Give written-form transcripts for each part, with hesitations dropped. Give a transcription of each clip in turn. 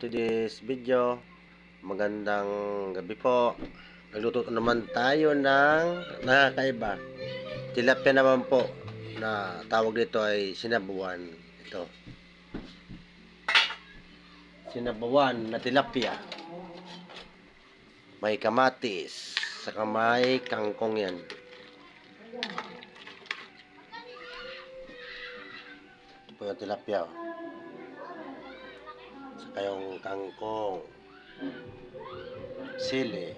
to this video. Magandang gabi po. Nagluto naman tayo ng nakakaiba. Tilapia naman po na tawag dito ay sinabawan. Ito. Sinabawan na tilapia. May kamatis. Saka may kangkong yan. Ito po yung tilapia. Saka yung kangkong. Sili.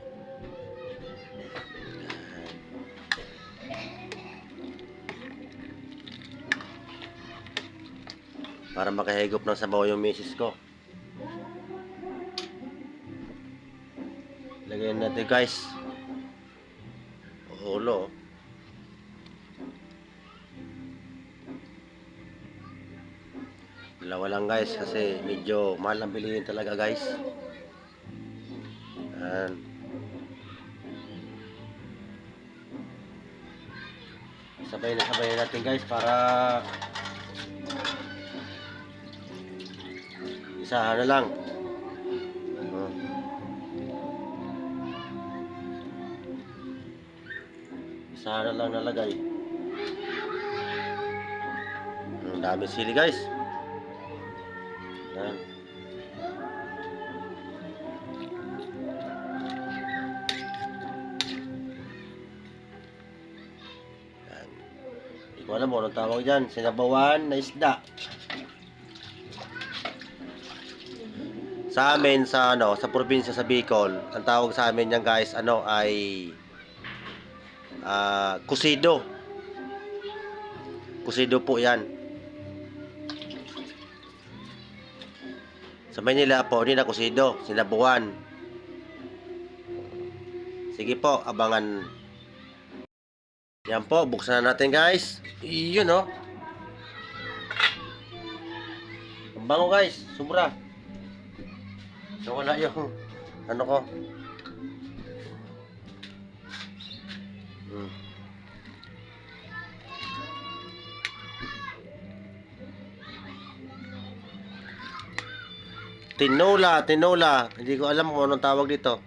Para makahigop ng sabaw yung misis ko. Lagyan natin guys. Ulo. Dalawa lang guys kasi medyo mahal ang bilihin talaga guys. Yan. Sabay na natin guys para isa na lang. Isa na lang nalagay. Ang dami sili guys. Yan. Yan. Hindi ko alam mo anong tawag dyan. Sinabawan na isda. Sa amin sa sa probinsya sa Bicol, ang tawag sa amin yan guys ay kusido. Kusido po yan. Sa Manila po, hindi na kusido, sinabuan. Sige po, abangan. Yan po, buksan na natin guys. Iyon oh. Ang bango guys, sobra. Nawala yung ano ko. Tinola. Hindi ko alam kung anong tawag dito.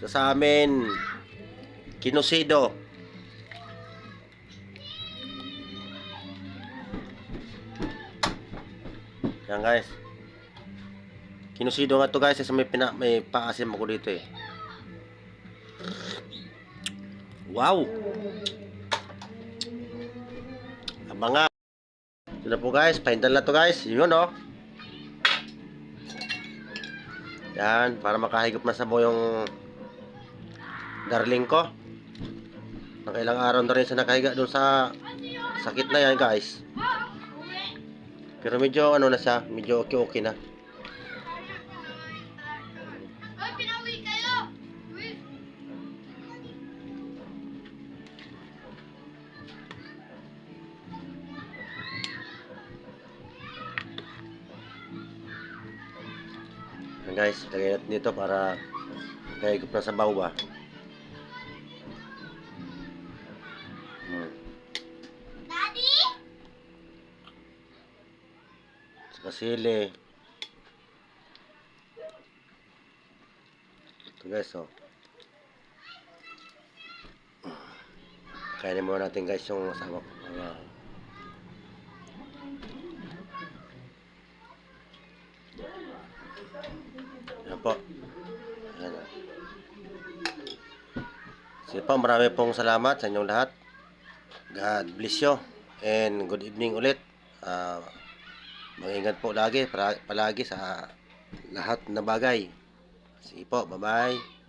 Sa amin, kinusido. Yan guys. Kinusido nga to guys kasi may paasim ako dito eh. Wow. Abangan. Ito na po guys, final na to guys. Yun oh. Yan, para makahigop na sabaw yung darling ko. Nakailang araw na rin siya nakahiga doon sa sakit na yan guys. Pero medyo ano na siya, medyo okay na. Guys, lagay natin dito para kahigop na sa bawa. Daddy? Saka sili. Ito guys, oh. Kainin muna natin guys yung asawa ko. Yan po. Yan. Sige po, marami pong salamat sa inyong lahat. God bless you. And good evening ulit. Mag-ingat po palagi sa lahat na bagay. Sige po, bye-bye.